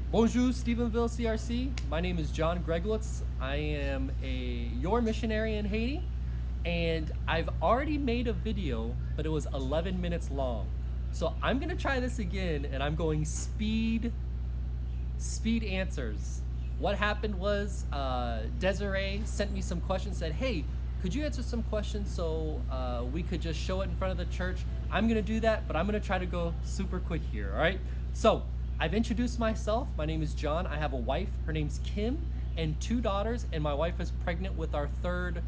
Bonjour, Stephenville, CRC. My name is John Gryglewicz. I am your missionary in Haiti, and I've already made a video, but it was 11 minutes long. So I'm gonna try this again, and I'm going speed answers. What happened was Desiree sent me some questions, said, hey, could you answer some questions so we could just show it in front of the church? I'm gonna do that, but I'm gonna try to go super quick here, all right? So I've introduced myself. My name is John. I have a wife, her name's Kim, and 2 daughters, and my wife is pregnant with our 3rd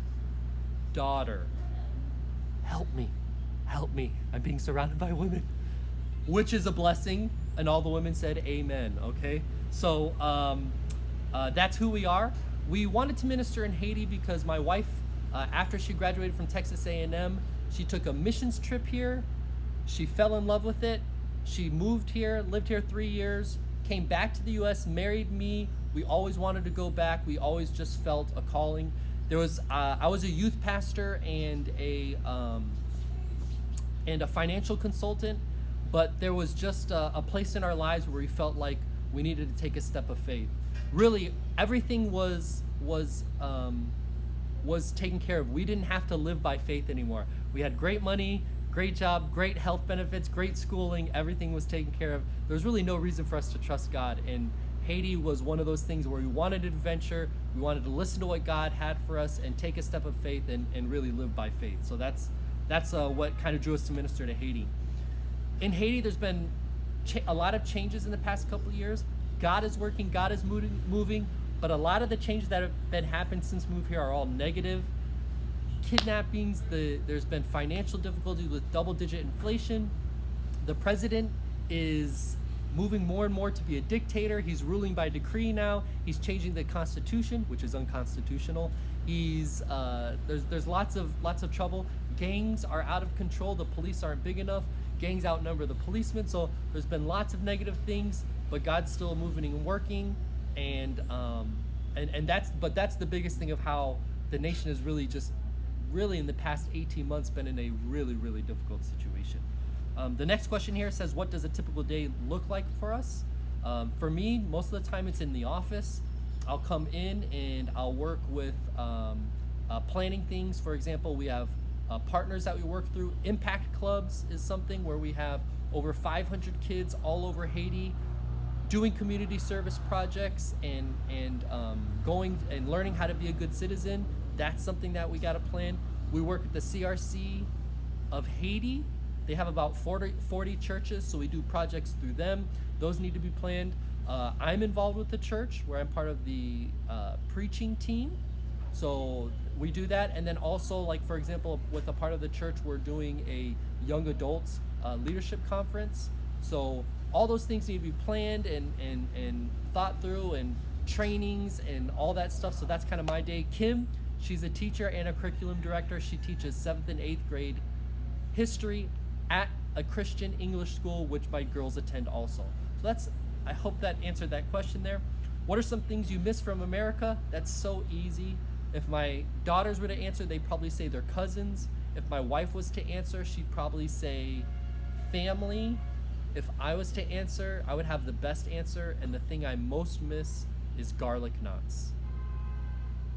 daughter. Help me, I'm being surrounded by women, which is a blessing, and all the women said amen, okay? So that's who we are. We wanted to minister in Haiti because my wife, after she graduated from Texas A&M, she took a missions trip here. She fell in love with it. She moved here, lived here 3 years, came back to the US, married me. We always wanted to go back. We always just felt a calling. There was, I was a youth pastor and a financial consultant, but there was just a place in our lives where we felt like we needed to take a step of faith. Really, everything was taken care of. We didn't have to live by faith anymore. We had great money, great job, great health benefits, great schooling, everything was taken care of. There was really no reason for us to trust God, and Haiti was one of those things where we wanted adventure, we wanted to listen to what God had for us and take a step of faith and really live by faith. So that's what kind of drew us to minister to Haiti. In Haiti, there's been a lot of changes in the past couple of years. God is working, God is moving, but a lot of the changes that have been happened since we moved here are all negative. Kidnappings, there's been financial difficulties with double-digit inflation. The president is moving more and more to be a dictator. He's ruling by decree now. He's changing the constitution, which is unconstitutional. He's there's lots of trouble. Gangs are out of control. The police aren't big enough. Gangs outnumber the policemen. So there's been lots of negative things, but God's still moving and working. And that's the biggest thing of how the nation is really in the past 18 months been in a really difficult situation. The next question here says, what does a typical day look like for us? For me, most of the time it's in the office. I'll come in and I'll work with planning things. For example, we have partners that we work through. Impact clubs is something where we have over 500 kids all over Haiti doing community service projects and going and learning how to be a good citizen. That's something that we got to plan. We work with the CRC of Haiti. They have about 40 churches, so we do projects through them. Those need to be planned. I'm involved with the church where I'm part of the preaching team. So we do that. And then also, like for example, with a part of the church, we're doing a young adults leadership conference. So all those things need to be planned and thought through, and trainings and all that stuff. So that's kind of my day. Kim, she's a teacher and a curriculum director. She teaches 7th and 8th grade history at a Christian English school, which my girls attend also. So I hope that answered that question there. What are some things you miss from America? That's so easy. If my daughters were to answer, they'd probably say their cousins. If my wife was to answer, she'd probably say family. If I was to answer, I would have the best answer, and the thing I most miss is garlic knots.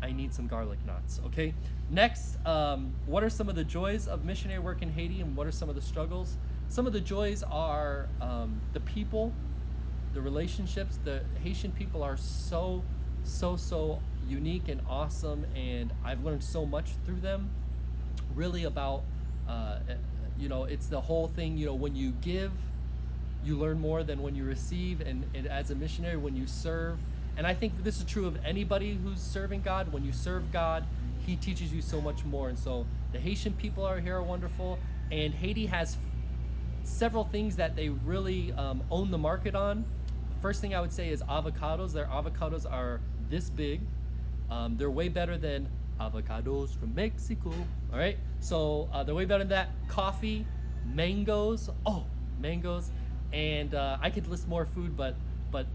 I need some garlic knots, okay? Next, what are some of the joys of missionary work in Haiti, and what are some of the struggles? Some of the joys are the people, the relationships. The Haitian people are so unique and awesome, and I've learned so much through them. Really about, it's the whole thing, when you give, you learn more than when you receive, and as a missionary, when you serve. And I think this is true of anybody who's serving God. When you serve God, He teaches you so much more. And so the Haitian people here are wonderful, and Haiti has several things that they really own the market on. The first thing I would say is avocados. Their avocados are this big. They're way better than avocados from Mexico. All right, so they're way better than that. Coffee, mangoes. Oh, mangoes. And I could list more food, but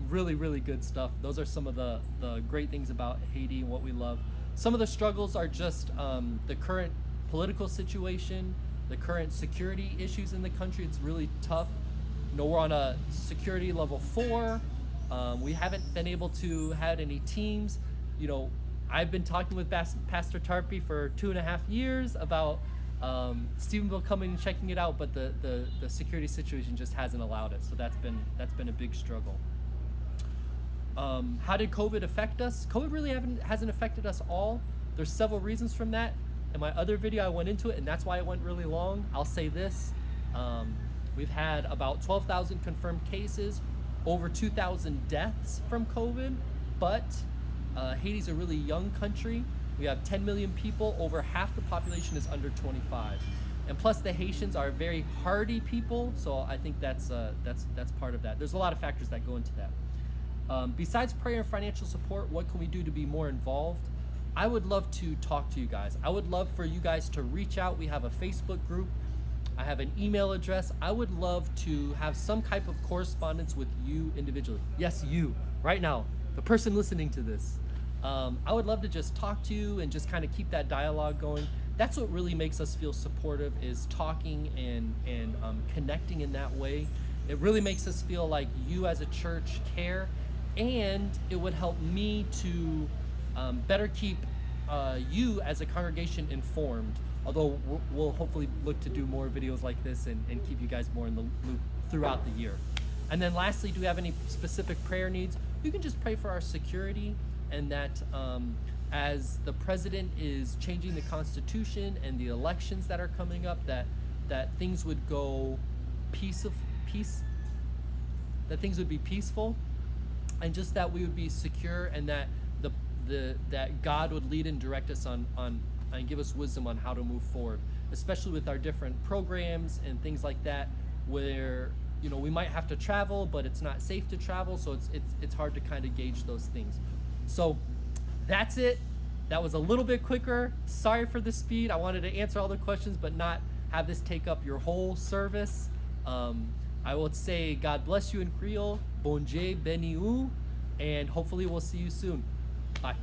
really good stuff. Those are some of the great things about Haiti and what we love. Some of the struggles are just the current political situation, the current security issues in the country. It's really tough. We're on a security level 4. We haven't been able to had any teams. You know, I've been talking with Pastor Tarpey for 2.5 years about Stephenville coming and checking it out, but the security situation just hasn't allowed it. So that's been a big struggle. How did COVID affect us? COVID really hasn't affected us all. There's several reasons from that. In my other video, I went into it, and that's why it went really long. I'll say this. We've had about 12,000 confirmed cases, over 2,000 deaths from COVID, but Haiti's a really young country. We have 10 million people, over half the population is under 25. And plus the Haitians are very hardy people, so I think that's part of that. There's a lot of factors that go into that. Besides prayer and financial support, what can we do to be more involved? I would love to talk to you guys. I would love for you guys to reach out. We have a Facebook group. I have an email address. I would love to have some type of correspondence with you individually. Yes, you, right now, the person listening to this. I would love to just talk to you and just kind of keep that dialogue going. That's what really makes us feel supportive, is talking and connecting in that way. It really makes us feel like you as a church care, and it would help me to better keep you as a congregation informed, although we'll hopefully look to do more videos like this and keep you guys more in the loop throughout the year. And then lastly, do we have any specific prayer needs? You can just pray for our security, and that as the president is changing the Constitution and the elections that are coming up, that things would go that things would be peaceful, and just that we would be secure, and that that God would lead and direct us on and give us wisdom on how to move forward, especially with our different programs and things like that, where we might have to travel, but it's not safe to travel, so it's hard to kind of gauge those things. So that's it. That was a little bit quicker. Sorry for the speed. I wanted to answer all the questions, but not have this take up your whole service. I would say God bless you in Creole, Bon Dieu béni vous, and hopefully we'll see you soon. Bye.